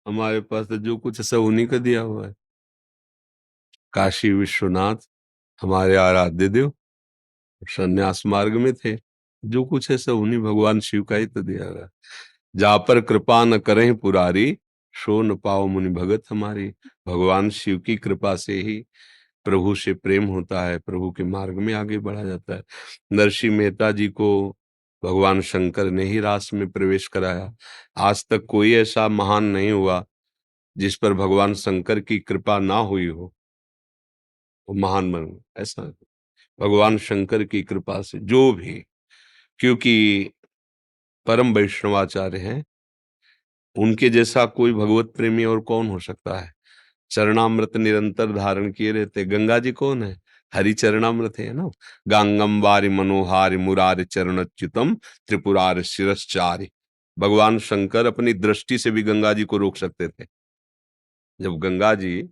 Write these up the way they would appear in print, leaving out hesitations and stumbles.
हमारे पास तो जो कुछ है सब उन्हीं का दिया हुआ है। काशी विश्वनाथ हमारे आराध्य देव संन्यास मार्ग में थे, जो कुछ है सब उन्हीं भगवान शिव का ही तो दिया हुआ है। जा पर कृपा न करें पुरारी, सो न पाओ मुनि भगत हमारी। भगवान शिव की कृपा से ही प्रभु से प्रेम होता है, प्रभु के मार्ग में आगे बढ़ा जाता है। नरसिंह मेहता जी को भगवान शंकर ने ही रास में प्रवेश कराया। आज तक कोई ऐसा महान नहीं हुआ जिस पर भगवान शंकर की कृपा ना हुई हो, वो महान बन गया। ऐसा भगवान शंकर की कृपा से जो भी, क्योंकि परम वैष्णवाचार्य हैं, उनके जैसा कोई भगवत प्रेमी और कौन हो सकता है। चरणामृत निरंतर धारण किए रहते। गंगा जी कौन है? हरि चरणामृत है ना। गांगम वारि मनोहारि मुरारि चरणच्युतम त्रिपुरारि शिरश्चारि। भगवान शंकर अपनी दृष्टि से भी गंगा जी को रोक सकते थे। जब गंगा जी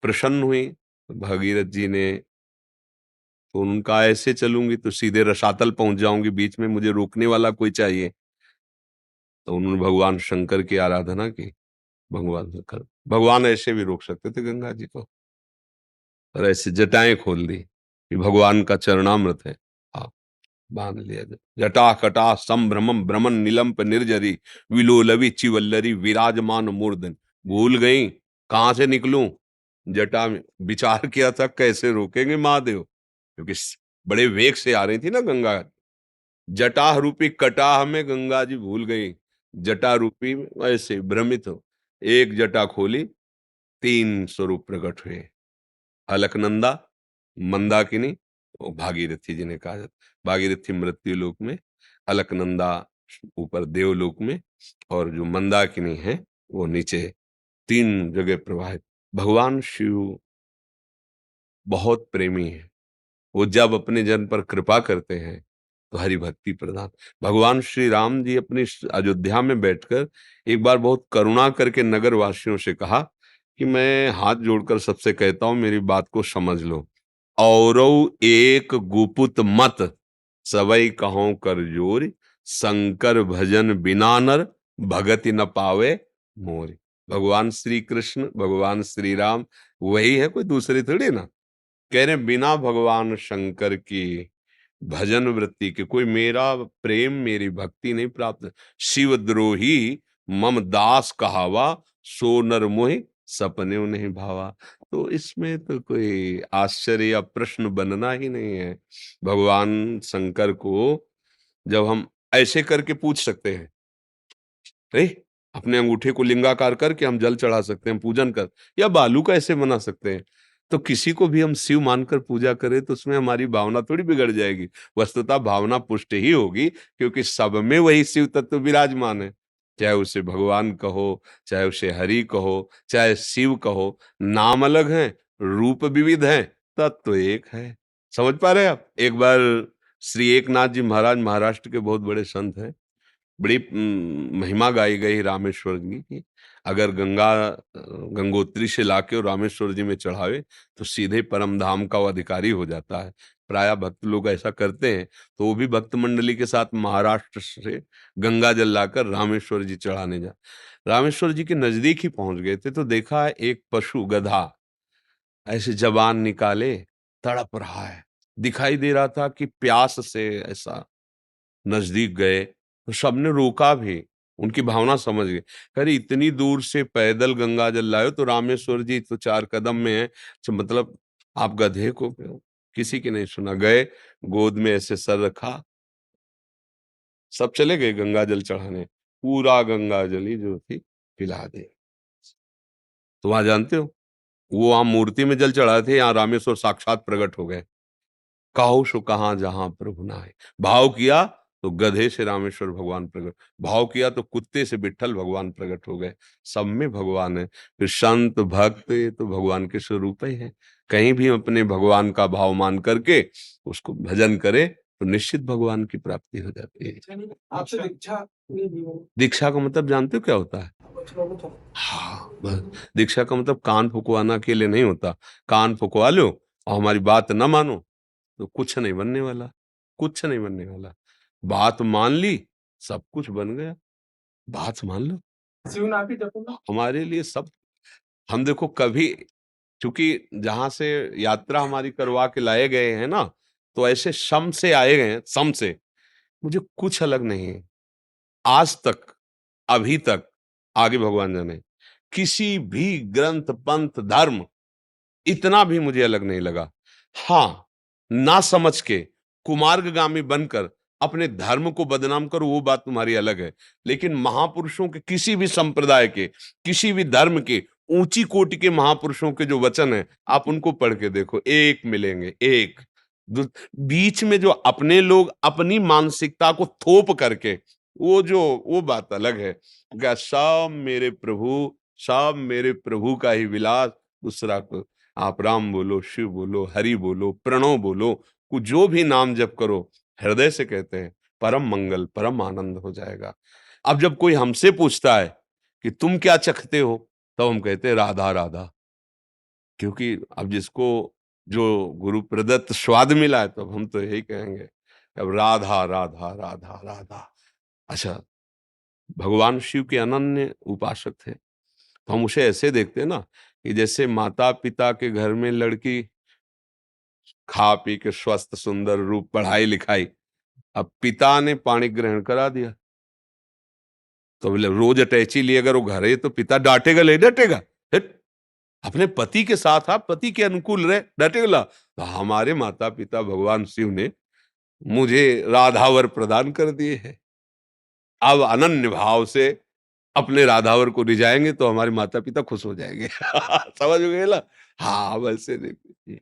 प्रसन्न हुई भगीरथ जी ने, तो उनका ऐसे चलूंगी तो सीधे रसातल पहुंच जाऊंगी, बीच में मुझे रोकने वाला कोई चाहिए। तो उन्होंने भगवान शंकर की आराधना की। भगवान शंकर, भगवान ऐसे भी रोक सकते थे गंगा जी को, और ऐसे जटाएं खोल दी कि भगवान का चरणामृत है। हाँ, बांध लिया। जटा कटा संभ्रमम भ्रमण निलंप निर्जरी विलोलवि चिवल्लरी विराजमान मूर्धन। भूल गई कहां से निकलूं, जटा में विचार किया था कैसे रोकेंगे महादेव, क्योंकि बड़े वेग से आ रही थी ना गंगा। जटाह रूपी कटाह में गंगा जी भूल गई, जटा रूपी ऐसे भ्रमित हो। एक जटा खोली, 3 स्वरूप प्रकट हुए। अलकनंदा, मंदाकिनी और भागीरथी जिन्हें कहा जाता। भागीरथी मृत्यु लोक में, अलकनंदा ऊपर देवलोक में, और जो मंदाकिनी है वो नीचे, 3 जगह प्रवाहित। भगवान शिव बहुत प्रेमी है। वो जब अपने जन पर कृपा करते हैं तो हरि भक्ति प्रदान। भगवान श्री राम जी अपनी अयोध्या में बैठकर एक बार बहुत करुणा करके नगर वासियों से कहा कि मैं हाथ जोड़कर सबसे कहता हूं मेरी बात को समझ लो। औरौ एक गुपुत मत, सबई कहो कर जोर, शंकर भजन बिना नर, भगति न पावे मोर। भगवान श्री कृष्ण, भगवान श्री राम वही है, कोई दूसरे थोड़ी ना। कह रहे बिना भगवान शंकर की भजन वृत्ति के कोई मेरा प्रेम मेरी भक्ति नहीं प्राप्त। शिवद्रोही मम दास कहावा, सो नर मोहि सपने नहीं भावा। तो इसमें तो कोई आश्चर्य या प्रश्न बनना ही नहीं है। भगवान शंकर को जब हम ऐसे करके पूछ सकते हैं, नहीं, अपने अंगूठे को लिंगाकार करके हम जल चढ़ा सकते हैं पूजन कर, या बालू का ऐसे बना सकते हैं, तो किसी को भी हम शिव मानकर पूजा करें तो उसमें हमारी भावना थोड़ी बिगड़ जाएगी। वस्तुतः भावना पुष्ट ही होगी, क्योंकि सब में वही शिव तत्व विराजमान है। चाहे उसे भगवान कहो, चाहे उसे हरि कहो, चाहे शिव कहो, नाम अलग है, रूप विविध है, तत्व एक है। समझ पा रहे हैं आप? एक बार श्री एकनाथ जी महाराज, महाराष्ट्र के बहुत बड़े संत हैं, बड़ी महिमा गाई गई रामेश्वर जी की। अगर गंगोत्री से लाके और रामेश्वर जी में चढ़ावे तो सीधे परम धाम का वो अधिकारी हो जाता है। प्राय भक्त लोग ऐसा करते हैं, तो वो भी भक्त मंडली के साथ महाराष्ट्र से गंगा जल लाकर रामेश्वर जी चढ़ाने जा। रामेश्वर जी के नजदीक ही पहुंच गए थे तो देखा एक पशु गधा ऐसे जबान निकाले तड़प रहा है। दिखाई दे रहा था कि प्यास से ऐसा। नजदीक गए तो सबने रोका भी, उनकी भावना समझ गए। अरे इतनी दूर से पैदल गंगा जल लाए हो, तो रामेश्वर जी तो 4 कदम में है, तो मतलब आप गधे को किसी की नहीं सुना। गए, गोद में ऐसे सर रखा, सब चले गए गंगा जल चढ़ाने। पूरा गंगा जल ही जो थी पिला दे। तो वहां जानते हो, वो वहां मूर्ति में जल चढ़ाए थे, यहाँ रामेश्वर साक्षात प्रकट हो गए। काहू सो कहाँ जहां प्रभु नाय। भाव किया तो गधे से रामेश्वर भगवान प्रकट, भाव किया तो कुत्ते से विट्ठल भगवान प्रकट हो गए। सब में भगवान है। फिर संत भक्त ये तो भगवान के स्वरूप ही है। कहीं भी अपने भगवान का भाव मान करके उसको भजन करे तो निश्चित भगवान की प्राप्ति हो जाती है। आपसे दीक्षा दीक्षा का मतलब जानते हो क्या होता है? हाँ, बस दीक्षा का मतलब कान फुकवाना के लिए नहीं होता। कान फुकवा लो और हमारी बात न मानो तो कुछ नहीं बनने वाला, कुछ नहीं बनने वाला। बात मान ली, सब कुछ बन गया। बात मान लो, हमारे लिए सब। हम देखो कभी, चूंकि जहां से यात्रा हमारी करवा के लाए गए हैं ना, तो ऐसे शम से आए गए हैं, सम से मुझे कुछ अलग नहीं है आज तक, अभी तक, आगे भगवान जाने, किसी भी ग्रंथ पंथ धर्म इतना भी मुझे अलग नहीं लगा। हाँ, ना समझ के कुमार्गगामी बनकर अपने धर्म को बदनाम करो, वो बात तुम्हारी अलग है। लेकिन महापुरुषों के, किसी भी संप्रदाय के, किसी भी धर्म के, ऊंची कोटि के महापुरुषों के जो वचन है, आप उनको पढ़ के देखो, एक मिलेंगे, एक। बीच में जो अपने लोग अपनी मानसिकता को थोप करके, वो बात अलग है। सब मेरे प्रभु, सब मेरे प्रभु का ही विलास, दूसरा को आप राम बोलो, शिव बोलो, हरि बोलो, प्रणव बोलो, जो भी नाम जप करो, हृदय से कहते हैं, परम मंगल, परम आनंद हो जाएगा। अब जब कोई हमसे पूछता है कि तुम क्या चखते हो, तो हम कहते हैं राधा राधा, क्योंकि अब जिसको जो गुरु प्रदत्त स्वाद मिला है, तो अब हम तो यही कहेंगे, अब राधा राधा राधा राधा। अच्छा, भगवान शिव के अनन्य उपासक थे, तो हम उसे ऐसे देखते हैं ना, कि जैसे माता पिता के घर में लड़की खा पी के स्वस्थ सुंदर रूप, पढ़ाई लिखाई, अब पिता ने पाणी ग्रहण करा दिया, तो बोले रोज अटैची लिए अगर वो घर है, तो पिता डांटेगा, ले डांटेगा, "हट, अपने पति के साथ आप पति के अनुकूल रहे, डांटेगा"। तो हमारे माता पिता भगवान शिव ने मुझे राधावर प्रदान कर दिए हैं। अब अनन्य भाव से अपने राधावर को रिझाएंगे, तो हमारे माता पिता खुश हो जाएंगे। समझ गए ना? हाँ, वैसे देखिए।